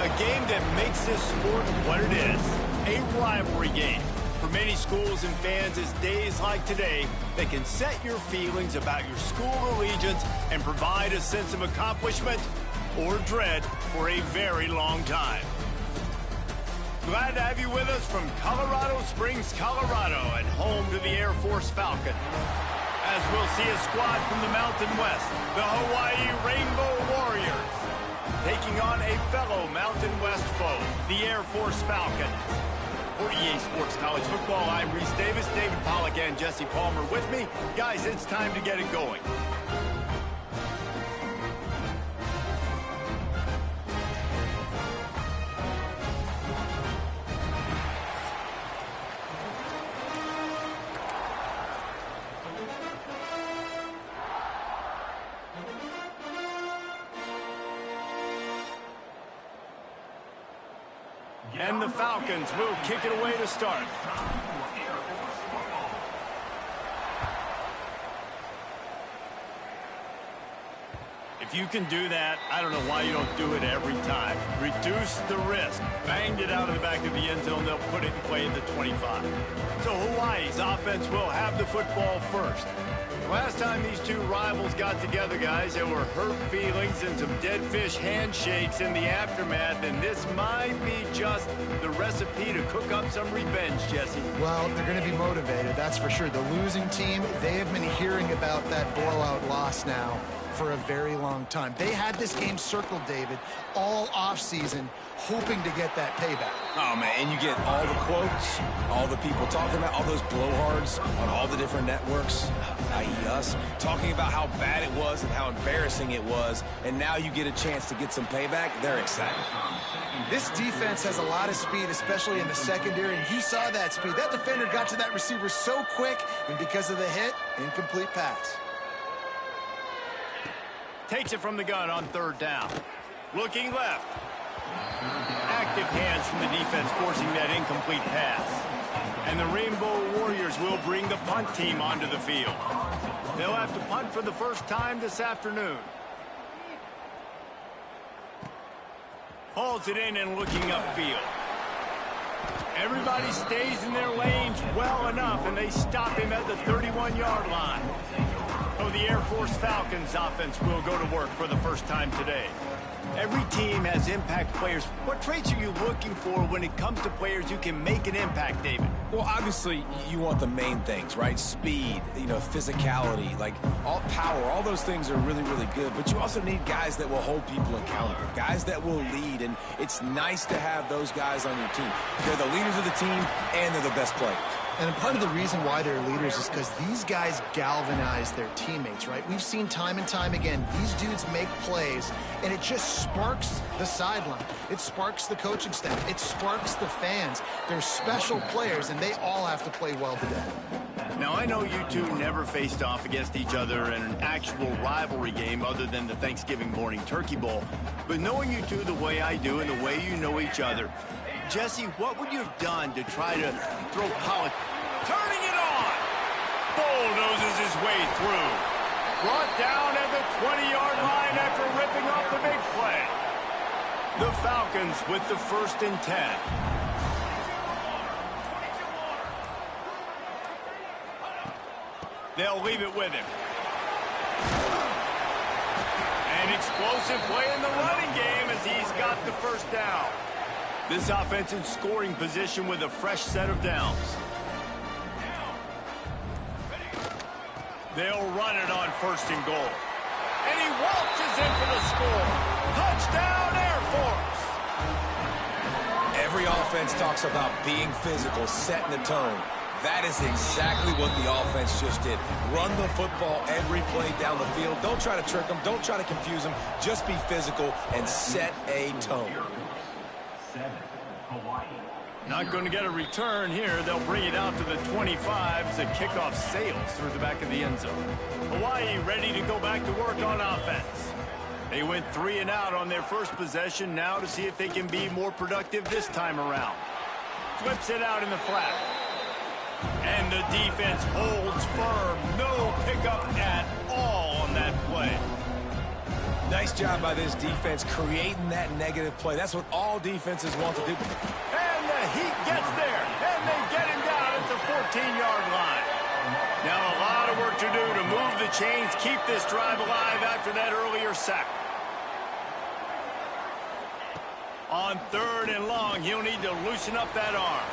A game that makes this sport what it is, a rivalry game. For many schools and fans, it's days like today that can set your feelings about your school allegiance and provide a sense of accomplishment or dread for a very long time. Glad to have you with us from Colorado Springs, Colorado, and home to the Air Force Falcon. As we'll see a squad from the Mountain West, the Hawaii Rainbow Warriors, taking on a fellow Mountain West foe, the Air Force Falcons. For EA Sports College Football, I'm Reese Davis, David Pollack, and Jesse Palmer with me. Guys, it's time to get it going. And the Falcons will kick it away to start. If you can do that, I don't know why you don't do it every time. Reduce the risk. Banged it out of the back of the end zone. They'll put it in play at the 25. So Hawaii's offense will have the football first. Last time these two rivals got together, guys, there were hurt feelings and some dead fish handshakes in the aftermath, and this might be just the recipe to cook up some revenge, Jesse. Well, they're going to be motivated, that's for sure. The losing team, they have been hearing about that blowout loss now for a very long time. They had this game circled, David, all offseason, hoping to get that payback. Oh, man, and you get all the quotes, all the people talking about all those blowhards on all the different networks, i.e. us, talking about how bad it was and how embarrassing it was, and now you get a chance to get some payback. They're excited. This defense has a lot of speed, especially in the secondary, and you saw that speed. That defender got to that receiver so quick, and because of the hit, incomplete pass. Takes it from the gun on third down. Looking left. Active hands from the defense forcing that incomplete pass. And the Rainbow Warriors will bring the punt team onto the field. They'll have to punt for the first time this afternoon. Hauls it in and looking upfield. Everybody stays in their lanes well enough, and they stop him at the 31-yard line. So the Air Force Falcons offense will go to work for the first time today. Every team has impact players. What traits are you looking for when it comes to players who can make an impact, David? Well, obviously, you want the main things, right? Speed, physicality, like all power, all those things are really, really good. But you also need guys that will hold people accountable, guys that will lead. And it's nice to have those guys on your team. They're the leaders of the team, and they're the best players. And part of the reason why they're leaders is because these guys galvanize their teammates, right? We've seen time and time again, these dudes make plays, and it just sparks the sideline. It sparks the coaching staff. It sparks the fans. They're special players, and they all have to play well today. Now, I know you two never faced off against each other in an actual rivalry game other than the Thanksgiving morning Turkey Bowl. But knowing you two the way I do and the way you know each other, Jesse, what would you have done to try to throw Pollack? Turning it on! Bulldozes his way through. Brought down at the 20-yard line after ripping off the big play. The Falcons with the 1st and 10. They'll leave it with him. An explosive play in the running game as he's got the first down. This offense in scoring position with a fresh set of downs. They'll run it on 1st and goal. And he waltzes in for the score. Touchdown, Air Force! Every offense talks about being physical, setting the tone. That is exactly what the offense just did. Run the football every play down the field. Don't try to trick them. Don't try to confuse them. Just be physical and set a tone. Not going to get a return here. They'll bring it out to the 25 as the kickoff sails through the back of the end zone. Hawaii ready to go back to work on offense. They went 3 and out on their first possession, now to see if they can be more productive this time around. Flips it out in the flat. And the defense holds firm. No pickup at all on that play. Nice Nice job by this defense creating that negative play. That's what all defenses want to do. And the Heat gets there, and they get him down at the 14-yard line. Now a lot of work to do to move the chains, keep this drive alive after that earlier sack. On 3rd and long, he'll need to loosen up that arm.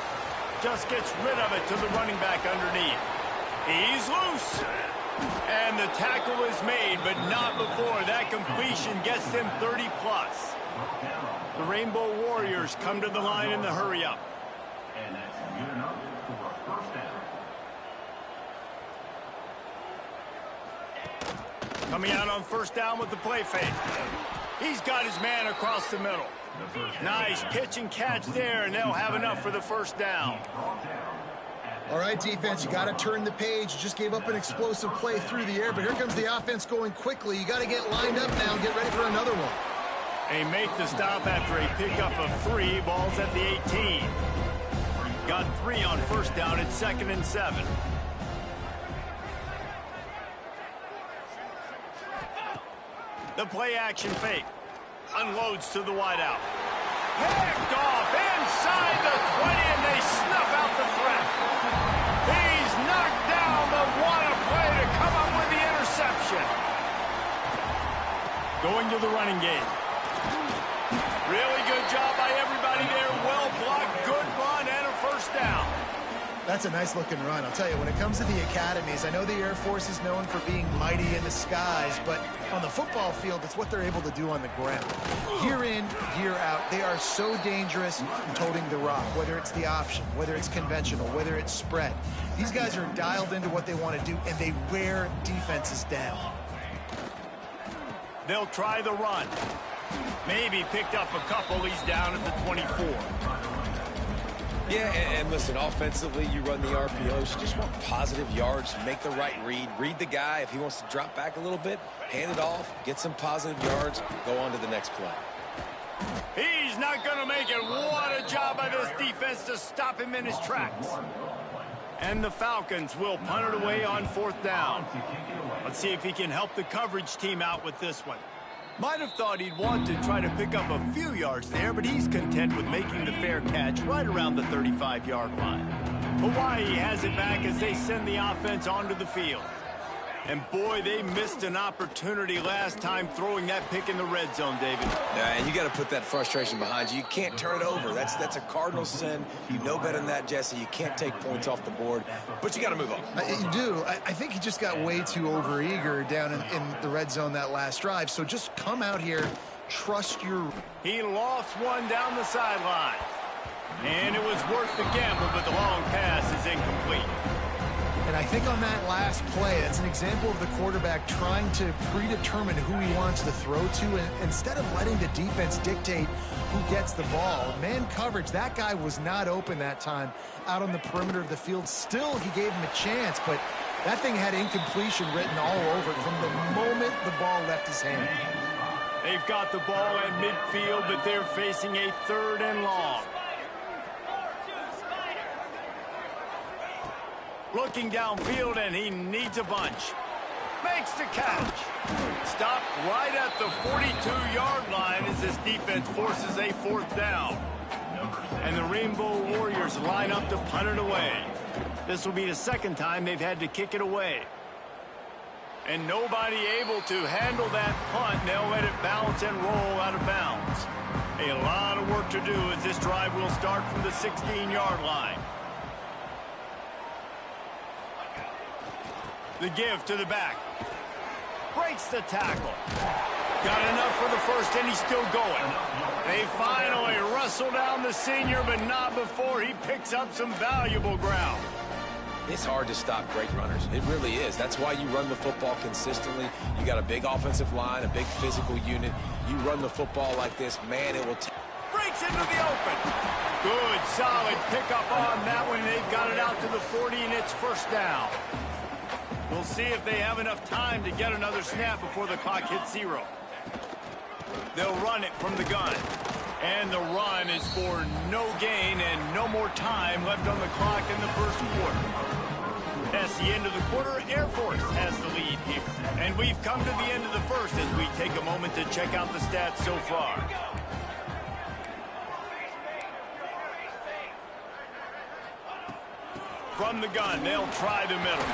Just gets rid of it to the running back underneath. He's loose. And the tackle is made, but not before that completion gets them 30+. The Rainbow Warriors come to the line in the hurry-up. And that's good enough for a first down. Coming out on 1st down with the play fake. He's got his man across the middle. Nice pitch and catch there, and they'll have enough for the 1st down. All right, defense, you got to turn the page. You just gave up an explosive play through the air, but here comes the offense going quickly. You got to get lined up now and get ready for another one. They make the stop after a pickup of 3. Ball's at the 18. Got 3 on 1st down. It's 2nd and 7. The play action fake. Unloads to the wideout. Picked off inside the 20, and they snuff out the threat. He's knocked down, but what a play to come up with the interception. Going to the running game. Really good job by everybody there. Well blocked, good run, and a 1st down. That's a nice-looking run. I'll tell you, when it comes to the academies, I know the Air Force is known for being mighty in the skies, but on the football field, it's what they're able to do on the ground. Year in, year out, they are so dangerous toting the rock, whether it's the option, whether it's conventional, whether it's spread. These guys are dialed into what they want to do, and they wear defenses down. They'll try the run. Maybe picked up a couple. He's down at the 24. Yeah, and listen, offensively, you run the RPOs. You just want positive yards, make the right read the guy. If he wants to drop back a little bit, hand it off, get some positive yards, go on to the next play. He's not going to make it. What a job by this defense to stop him in his tracks. And the Falcons will punt it away on 4th down. Let's see if he can help the coverage team out with this one. Might have thought he'd want to try to pick up a few yards there, but he's content with making the fair catch right around the 35-yard line. Hawaii has it back as they send the offense onto the field. And boy, they missed an opportunity last time throwing that pick in the red zone, David. Yeah, and you got to put that frustration behind you. You can't turn it over. That's a cardinal sin. You know better than that, Jesse. You can't take points off the board, but you got to move on. You do. I think he just got way too overeager down in the red zone that last drive. So just come out here, trust your... He lost one down the sideline. And it was worth the gamble, but the long pass is incomplete. And I think on that last play, that's an example of the quarterback trying to predetermine who he wants to throw to, and instead of letting the defense dictate who gets the ball. Man coverage, that guy was not open that time out on the perimeter of the field. Still, he gave him a chance, but that thing had incompletion written all over it from the moment the ball left his hand. They've got the ball at midfield, but they're facing a 3rd and long. Looking downfield, and he needs a bunch. Makes the catch. Stopped right at the 42-yard line as this defense forces a 4th down. And the Rainbow Warriors line up to punt it away. This will be the 2nd time they've had to kick it away. And nobody able to handle that punt. They'll let it bounce and roll out of bounds. A lot of work to do as this drive will start from the 16-yard line. The give to the back. Breaks the tackle. Got enough for the 1st, and he's still going. They finally wrestle down the senior, but not before he picks up some valuable ground. It's hard to stop great runners. It really is. That's why you run the football consistently. You got a big offensive line, a big physical unit. You run the football like this, man, it will... Breaks into the open. Good, solid pickup on that one. They've got it out to the 40, and it's 1st down. We'll see if they have enough time to get another snap before the clock hits 0. They'll run it from the gun. And the run is for no gain and no more time left on the clock in the 1st quarter. As the end of the quarter. Air Force has the lead here. And we've come to the end of the first as we take a moment to check out the stats so far. From the gun, they'll try the middle.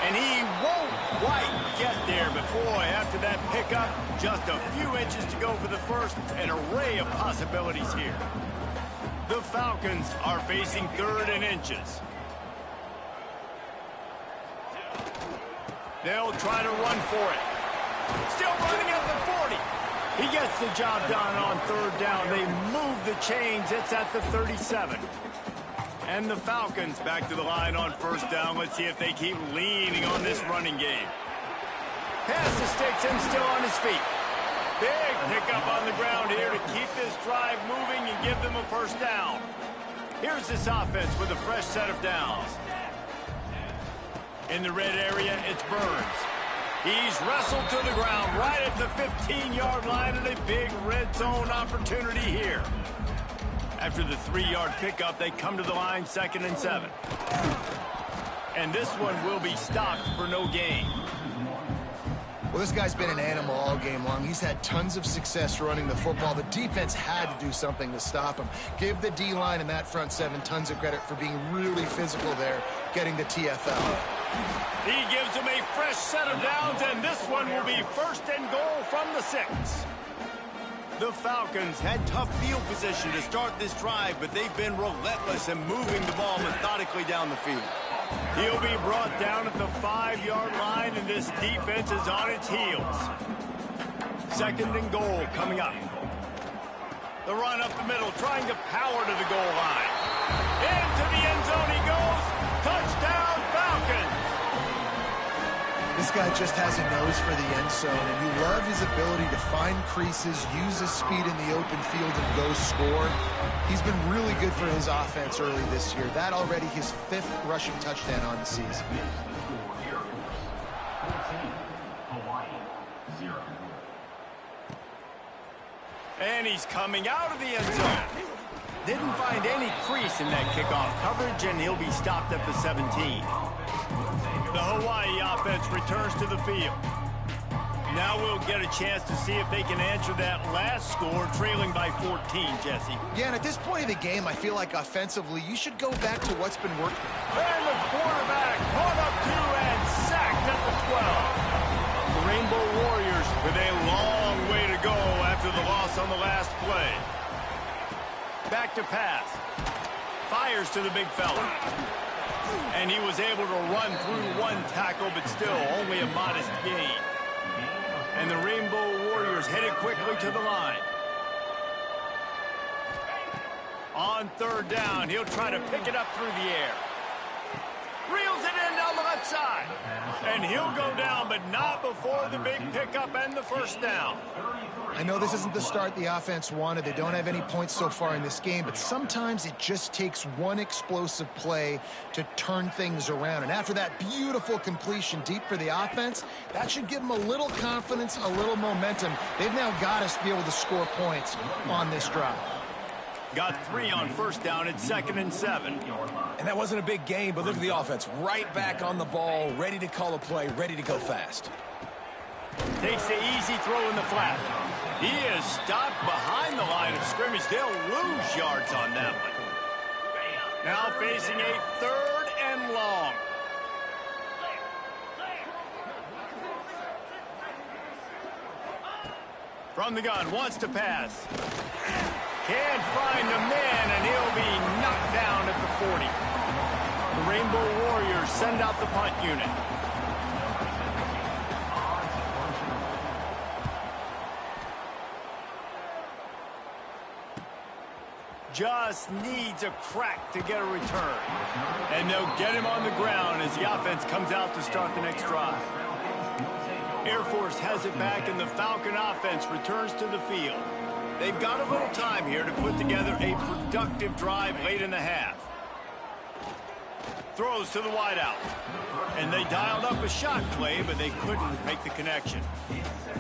And he won't quite get there, but boy, after that pickup, just a few inches to go for the first. An array of possibilities here. The Falcons are facing 3rd and inches. They'll try to run for it. Still running at the 40. He gets the job done on 3rd down. They move the chains. It's at the 37. And the Falcons back to the line on 1st down. Let's see if they keep leaning on this running game. Pass the sticks and still on his feet. Big pickup on the ground here to keep this drive moving and give them a 1st down. Here's this offense with a fresh set of downs. In the red area, it's Burns. He's wrestled to the ground right at the 15-yard line, and a big red zone opportunity here. After the 3-yard pickup, they come to the line 2nd and 7. And this one will be stopped for no gain. Well, this guy's been an animal all game long. He's had tons of success running the football. The defense had to do something to stop him. Give the D-line and that front 7 tons of credit for being really physical there, getting the TFL. He gives him a fresh set of downs, and this one will be 1st and goal from the 6. The Falcons had tough field position to start this drive, but they've been relentless in moving the ball methodically down the field. He'll be brought down at the 5-yard line, and this defense is on its heels. 2nd and goal coming up. The run up the middle, trying to power to the goal line. Into the end zone he goes. Touchdown, Falcons! This guy just has a nose for the end zone, and you love his ability to find creases, use his speed in the open field, and go score. He's been really good for his offense early this year. That already his 5th rushing touchdown on the season. And he's coming out of the end zone. Didn't find any crease in that kickoff coverage, and he'll be stopped at the 17. The Hawaii offense returns to the field. Now we'll get a chance to see if they can answer that last score, trailing by 14, Jesse. Yeah, and at this point of the game, I feel like offensively, you should go back to what's been working. And the quarterback caught up to and sacked at the 12. The Rainbow Warriors with a long way to go after the loss on the last play. Back to pass. Fires to the big fella. And he was able to run through 1 tackle, but still only a modest gain. And the Rainbow Warriors headed quickly to the line. On 3rd down, he'll try to pick it up through the air. Reels it in down the left side. And he'll go down, but not before the big pickup and the 1st down. I know this isn't the start the offense wanted. They don't have any points so far in this game, but sometimes it just takes one explosive play to turn things around. And after that beautiful completion deep for the offense, that should give them a little confidence, a little momentum. They've now got us to be able to score points on this drive. Got 3 on 1st down. It's 2nd and 7. And that wasn't a big game, but look at the offense. Right back on the ball, ready to call a play, ready to go fast. Takes the easy throw in the flat. He is stopped behind the line of scrimmage. They'll lose yards on that one. Now facing a 3rd and long. From the gun, wants to pass. Can't find the man, and he'll be knocked down at the 40. The Rainbow Warriors send out the punt unit. Just needs a crack to get a return. And they'll get him on the ground as the offense comes out to start the next drive. Air Force has it back, and the Falcon offense returns to the field. They've got a little time here to put together a productive drive late in the half. Throws to the wideout. And they dialed up a shot play, but they couldn't make the connection.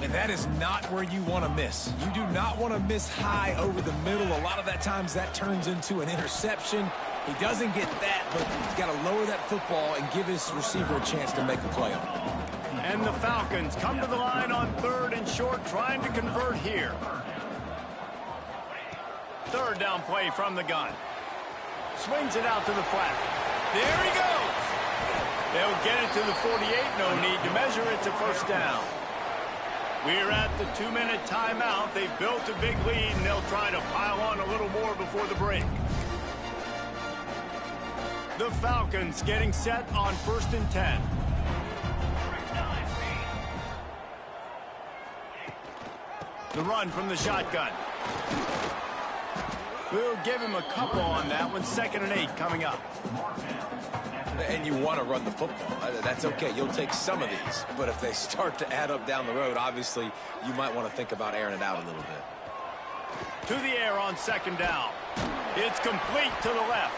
And that is not where you want to miss. You do not want to miss high over the middle. A lot of that times that turns into an interception. He doesn't get that, but he's got to lower that football and give his receiver a chance to make a play on it. And the Falcons come to the line on 3rd and short, trying to convert here. 3rd down play from the gun. Swings it out to the flat. There he goes. They'll get it to the 48. No need to measure it to 1st down. We're at the 2-minute timeout. They've built a big lead, and they'll try to pile on a little more before the break. The Falcons getting set on 1st and 10. The run from the shotgun. We'll give him a couple on that one. 2nd and 8 coming up. And you want to run the football. That's okay. You'll take some of these. But if they start to add up down the road, obviously, you might want to think about airing it out a little bit. To the air on 2nd down. It's complete to the left.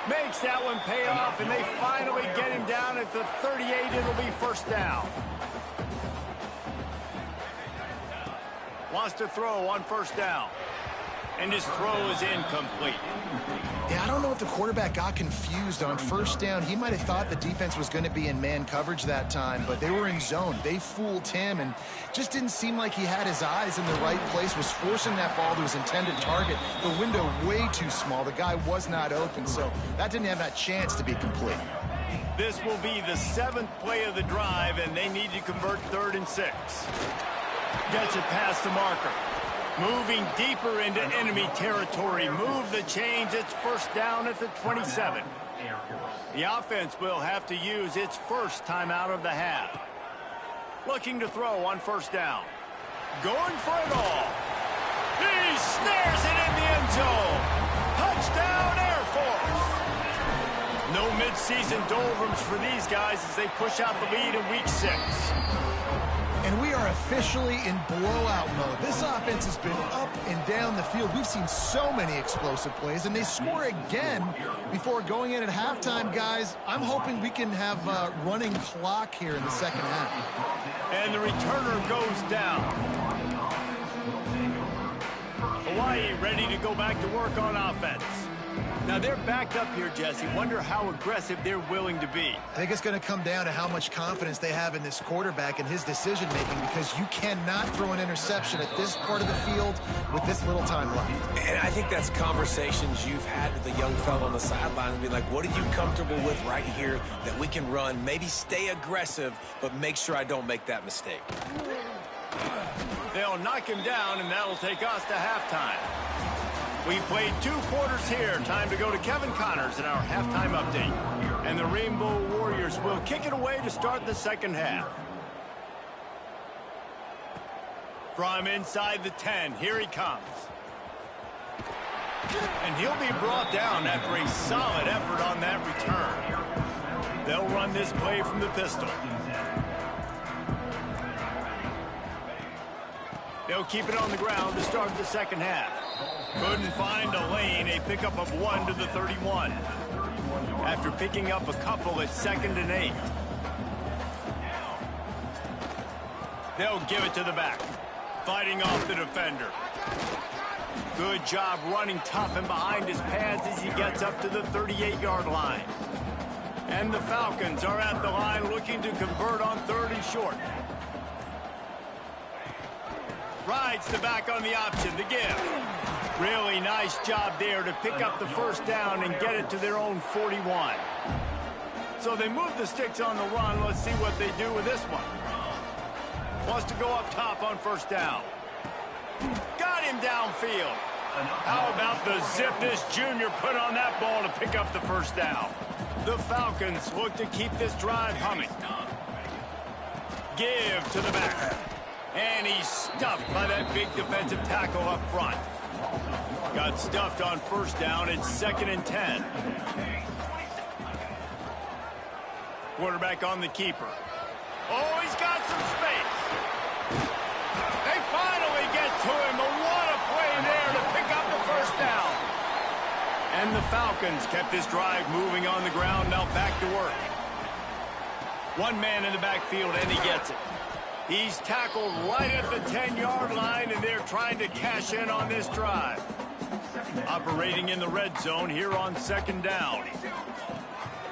Makes that one pay off, and they finally get him down at the 38. It'll be 1st down. Wants to throw on 1st down. And his throw is incomplete. Yeah, I don't know if the quarterback got confused on 1st down. He might have thought the defense was going to be in man coverage that time, but they were in zone. They fooled him, and just didn't seem like he had his eyes in the right place, was forcing that ball to his intended target. The window way too small. The guy was not open, so that didn't have that chance to be complete. This will be the 7th play of the drive, and they need to convert 3rd and 6. Gets it past the marker. Moving deeper into enemy territory. Move the chains. It's 1st down at the 27. The offense will have to use its 1st timeout of the half. Looking to throw on 1st down. Going for it all. He snares it in the end zone. Touchdown, Air Force. No midseason doldrums for these guys as they push out the lead in Week 6. And we are officially in blowout mode. This offense has been up and down the field. We've seen so many explosive plays, and they score again before going in at halftime, guys. I'm hoping we can have a running clock here in the 2nd half. And the returner goes down. Hawaii ready to go back to work on offense. Now they're backed up here, Jesse. Wonder how aggressive they're willing to be. I think it's going to come down to how much confidence they have in this quarterback and his decision-making, because you cannot throw an interception at this part of the field with this little time left. And I think that's conversations you've had with the young fellow on the sideline and be like, what are you comfortable with right here that we can run? Maybe stay aggressive, but make sure I don't make that mistake. They'll knock him down, and that'll take us to halftime. We played 2 quarters here. Time to go to Kevin Connors in our halftime update. And the Rainbow Warriors will kick it away to start the 2nd half. From inside the 10, here he comes. And he'll be brought down after a solid effort on that return. They'll run this play from the pistol. They'll keep it on the ground to start the 2nd half. Couldn't find a lane, a pickup of 1 to the 31. After picking up a couple at 2nd and 8. They'll give it to the back. Fighting off the defender. Good job running tough and behind his pads as he gets up to the 38-yard line. And the Falcons are at the line looking to convert on 3rd and short. Rides the back on the option, the give. Really nice job there to pick up the 1st down and get it to their own 41. So they move the sticks on the run. Let's see what they do with this one. Wants to go up top on 1st down. Got him downfield. How about the zip this junior put on that ball to pick up the 1st down? The Falcons look to keep this drive humming. Give to the back. And he's stuffed by that big defensive tackle up front. Got stuffed on 1st down. It's 2nd and 10. Quarterback on the keeper. Oh, he's got some space. They finally get to him. But what a play there to pick up the 1st down. And the Falcons kept this drive moving on the ground. Now back to work. One man in the backfield, and he gets it. He's tackled right at the 10-yard line, and they're trying to cash in on this drive. Operating in the red zone here on second down.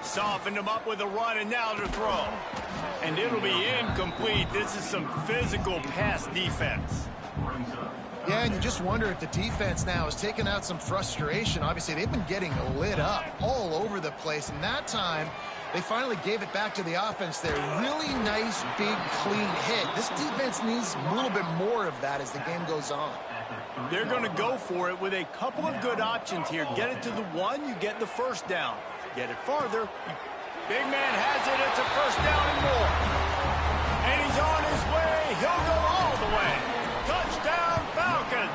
Softened him up with a run, and now to throw. And it'll be incomplete. This is some physical pass defense. Yeah, and you just wonder if the defense now is taking out some frustration. Obviously, they've been getting lit up all over the place, and that time they finally gave it back to the offense there. Really nice, big, clean hit. This defense needs a little bit more of that as the game goes on. They're going to go for it with a couple of good options here. Get it to the one, you get the first down. Get it farther. Big man has it. It's a first down and more. And he's on his way. He'll go all the way. Touchdown, Falcons.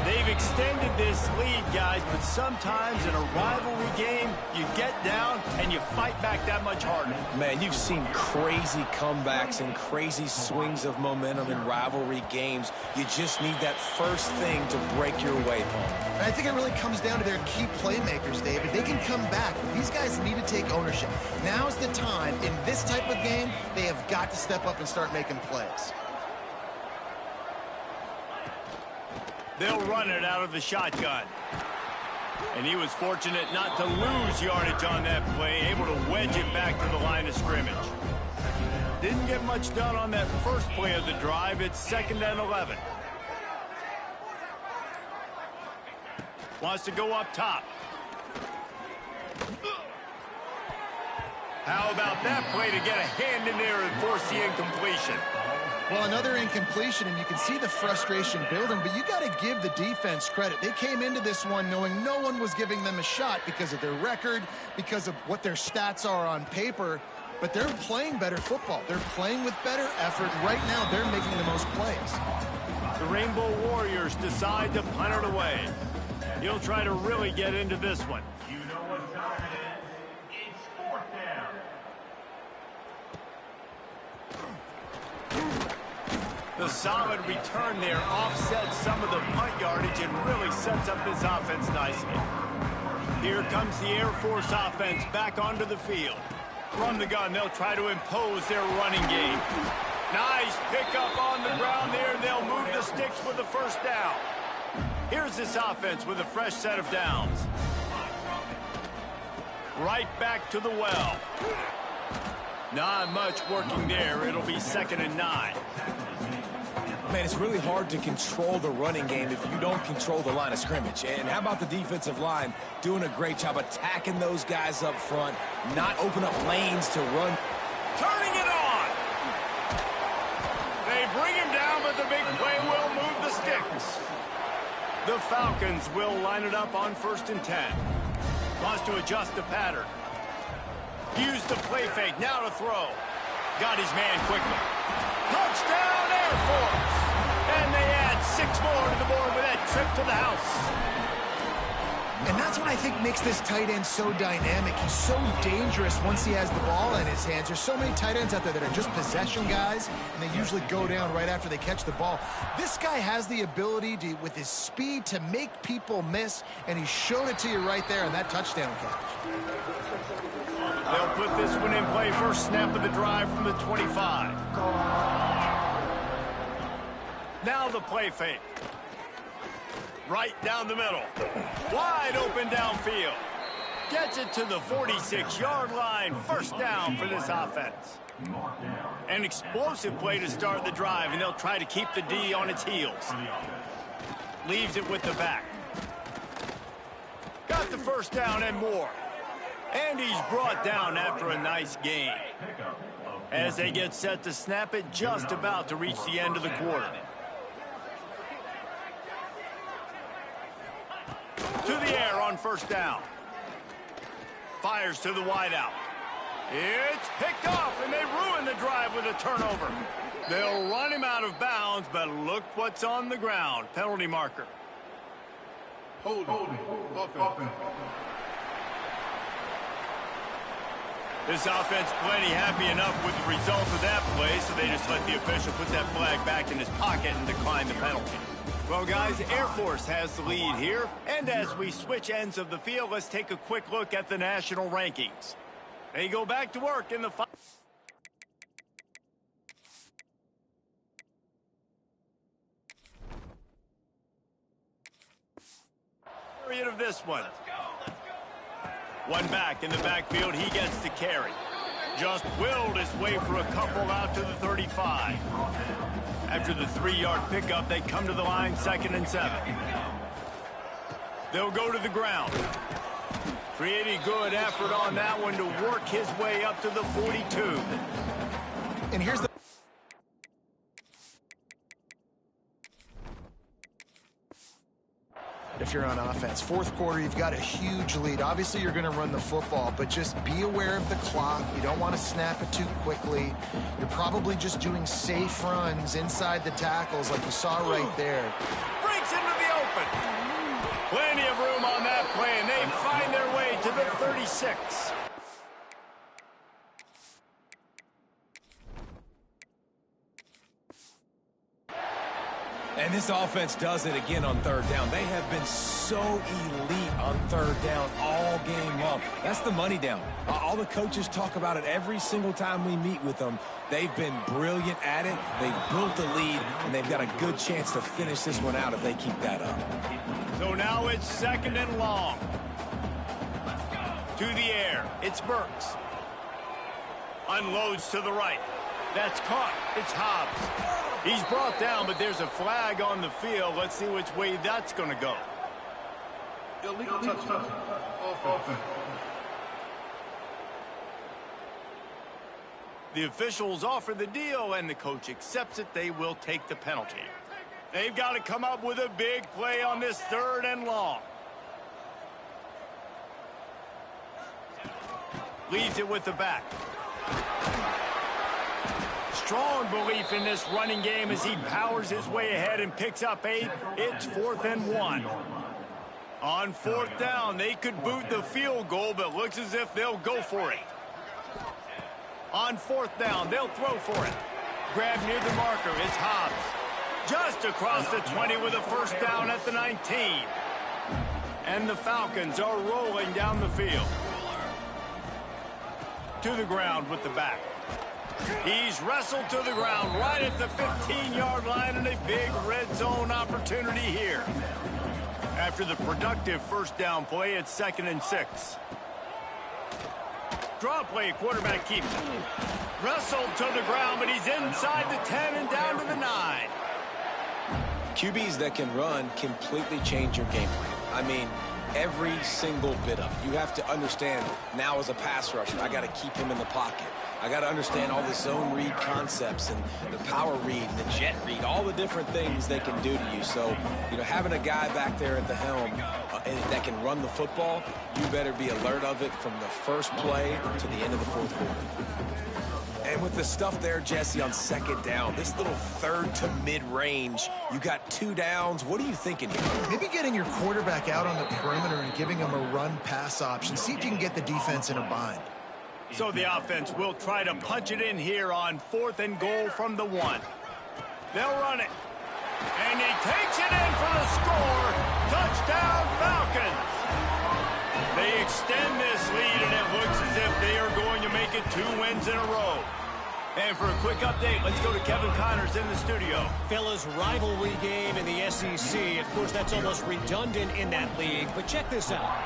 They've extended this lead, guys, but sometimes in a rivalry game, you get down and you fight back that much harder. Man, you've seen crazy comebacks and crazy swings of momentum in rivalry games. You just need that first thing to break your way, Paul. And I think it really comes down to their key playmakers, David. They can come back. These guys need to take ownership. Now's the time. In this type of game, they have got to step up and start making plays. They'll run it out of the shotgun. And he was fortunate not to lose yardage on that play, able to wedge it back to the line of scrimmage. Didn't get much done on that first play of the drive. It's 2nd and 11. Wants to go up top. How about that play to get a hand in there and force the incompletion? Well, another incompletion, and you can see the frustration building, but you got to give the defense credit. They came into this one knowing no one was giving them a shot because of their record, because of what their stats are on paper, but they're playing better football. They're playing with better effort. Right now, they're making the most plays. The Rainbow Warriors decide to punt it away. He'll try to really get into this one. You know what time it is. It's 4th down. The solid return there offsets some of the punt yardage and really sets up this offense nicely. Here comes the Air Force offense back onto the field. From the gun, they'll try to impose their running game. Nice pickup on the ground there. They'll move the sticks with the first down. Here's this offense with a fresh set of downs. Right back to the well. Not much working there. It'll be 2nd and 9. Man, it's really hard to control the running game if you don't control the line of scrimmage. And how about the defensive line doing a great job attacking those guys up front, not open up lanes to run. Turning it on. They bring him down, but the big play will move the sticks. The Falcons will line it up on 1st and 10. Wants to adjust the pattern. Use the play fake, now to throw. Got his man quickly. Touchdown, Air Force! And they add 6 more to the board with that trip to the house. And that's what I think makes this tight end so dynamic. He's so dangerous once he has the ball in his hands. There's so many tight ends out there that are just possession guys, and they usually go down right after they catch the ball. This guy has the ability to, with his speed, to make people miss, and he showed it to you right there on that touchdown catch. They'll put this one in play. First snap of the drive from the 25. Now the play fake. Right down the middle. Wide open downfield. Gets it to the 46-yard line. First down for this offense. An explosive play to start the drive, and they'll try to keep the D on its heels. Leaves it with the back. Got the first down and more. And he's brought down after a nice gain. As they get set to snap it, just about to reach the end of the quarter. To the air on first down. Fires to the wideout. It's picked off, and they ruin the drive with a turnover. They'll run him out of bounds, but look what's on the ground. Penalty marker. Holding. This offense plenty happy enough with the result of that play, so they just let the official put that flag back in his pocket and decline the penalty. Well, guys, Air Force has the lead here. And as we switch ends of the field, let's take a quick look at the national rankings. They go back to work in the variant of this one. One back in the backfield, he gets to carry. Just willed his way for a couple out to the 35. After the 3-yard pickup, they come to the line, 2nd and 7. They'll go to the ground. Pretty good effort on that one to work his way up to the 42. And here's the... If you're on offense, 4th quarter, you've got a huge lead. Obviously, you're going to run the football, but just be aware of the clock. You don't want to snap it too quickly. You're probably just doing safe runs inside the tackles like you saw right there. Breaks into the open. Plenty of room on that play, and they find their way to the 36. And this offense does it again on 3rd down. They have been so elite on 3rd down all game long. That's the money down. All the coaches talk about it every single time we meet with them. They've been brilliant at it. They've built the lead, and they've got a good chance to finish this one out if they keep that up. So now it's 2nd and long. To the air. It's Burks. Unloads to the right. That's caught. It's Hobbs. He's brought down, but there's a flag on the field. Let's see which way that's going to go. Illegal touchdown. Offense. The officials offer the deal, and the coach accepts it. They will take the penalty. They've got to come up with a big play on this 3rd and long. Leaves it with the back. Strong belief in this running game as he powers his way ahead and picks up 8. It's 4th and 1. On 4th down, they could boot the field goal, but looks as if they'll go for it. On 4th down, they'll throw for it. Grab near the marker. It's Hobbs. Just across the 20 with a 1st down at the 19. And the Falcons are rolling down the field. To the ground with the back. He's wrestled to the ground right at the 15-yard line, and a big red zone opportunity here. After the productive 1st down play, it's 2nd and 6. Draw play, quarterback keeps it. Wrestled to the ground, but he's inside the 10 and down to the 9. QBs that can run completely change your game plan. I mean, every single bit of it. You have to understand now as a pass rusher, I got to keep him in the pocket. I got to understand all the zone read concepts and the power read and the jet read, all the different things they can do to you. So, you know, having a guy back there at the helm that can run the football, you better be alert of it from the first play to the end of the 4th quarter. And with the stuff there, Jesse, on 2nd down, this little 3rd to mid-range, you got 2 downs. What are you thinking here? Maybe getting your quarterback out on the perimeter and giving him a run-pass option. See if you can get the defense in a bind. So the offense will try to punch it in here on 4th and goal from the 1. They'll run it. And he takes it in for the score. Touchdown, Falcons. They extend this lead, and it looks as if they are going to make it 2 wins in a row. And for a quick update, let's go to Kevin Connors in the studio. Fellas, rivalry game in the SEC. Of course, that's almost redundant in that league. But check this out.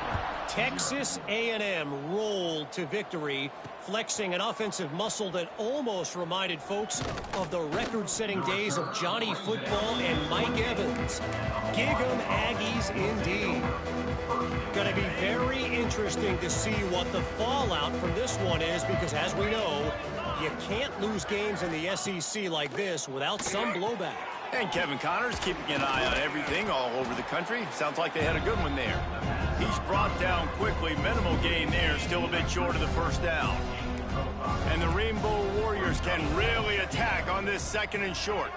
Texas A&M rolled to victory, flexing an offensive muscle that almost reminded folks of the record-setting days of Johnny Football and Mike Evans. Gig 'em Aggies indeed. Going to be very interesting to see what the fallout from this one is, because as we know, you can't lose games in the SEC like this without some blowback. And Kevin Connors keeping an eye on everything all over the country. Sounds like they had a good one there. He's brought down quickly. Minimal gain there. Still a bit short of the 1st down. And the Rainbow Warriors can really attack on this 2nd and short.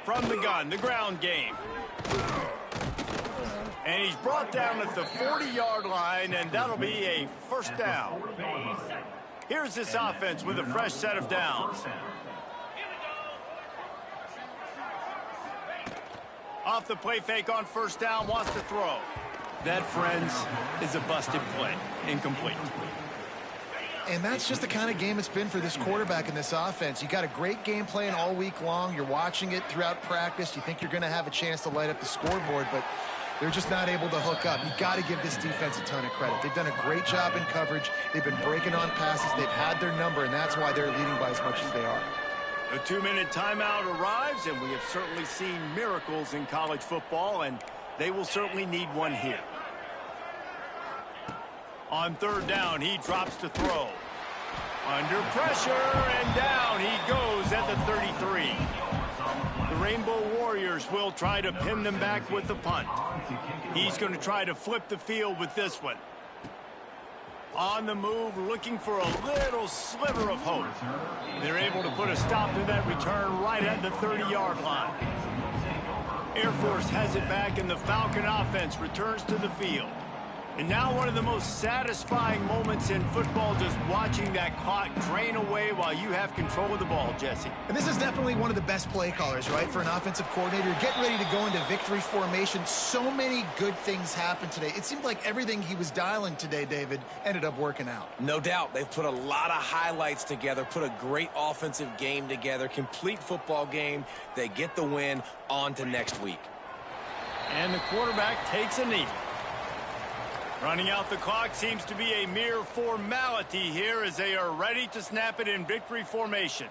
From the gun, the ground game. And he's brought down at the 40-yard line, and that'll be a 1st down. Here's this offense with a fresh set of downs. Off the play fake on 1st down, wants to throw. That, friends, is a busted play. Incomplete. And that's just the kind of game it's been for this quarterback in this offense. You got a great game plan all week long. You're watching it throughout practice. You think you're going to have a chance to light up the scoreboard, but They're just not able to hook up. You got to give this defense a ton of credit. They've done a great job in coverage. They've been breaking on passes. They've had their number, and that's why they're leading by as much as they are. The 2-minute timeout arrives, and we have certainly seen miracles in college football, and they will certainly need one here. On third down, he drops to throw. Under pressure, and down he goes at the 33. The Rainbow Warriors will try to pin them back with the punt. He's going to try to flip the field with this one. On the move, looking for a little sliver of hope. They're able to put a stop to that return right at the 30-yard line. Air Force has it back, and the Falcon offense returns to the field. And now one of the most satisfying moments in football, just watching that clock drain away while you have control of the ball, Jesse. And this is definitely one of the best play callers, right, for an offensive coordinator. Getting ready to go into victory formation. So many good things happened today. It seemed like everything he was dialing today, David, ended up working out. No doubt. They've put a lot of highlights together, put a great offensive game together, complete football game. They get the win. On to next week. And the quarterback takes a knee. Running out the clock seems to be a mere formality here as they are ready to snap it in victory formation.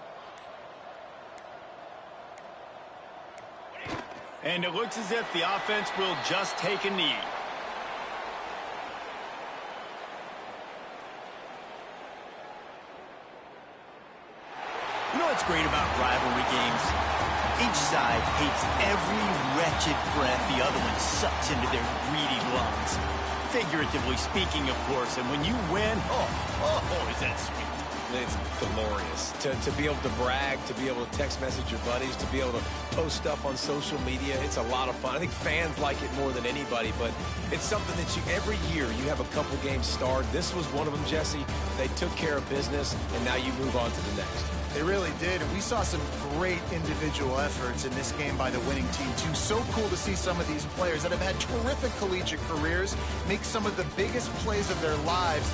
And it looks as if the offense will just take a knee. You know what's great about rivalry games? Each side hates every wretched breath the other one sucks into their greedy lungs. Figuratively speaking, of course, and when you win, is that sweet. It's glorious to be able to brag, to be able to text message your buddies, to be able to post stuff on social media. It's a lot of fun. I think fans like it more than anybody, but it's something that every year you have a couple games starred. This was one of them, Jesse. They took care of business, and now you move on to the next. They really did, and we saw some great individual efforts in this game by the winning team, too. So cool to see some of these players that have had terrific collegiate careers make some of the biggest plays of their lives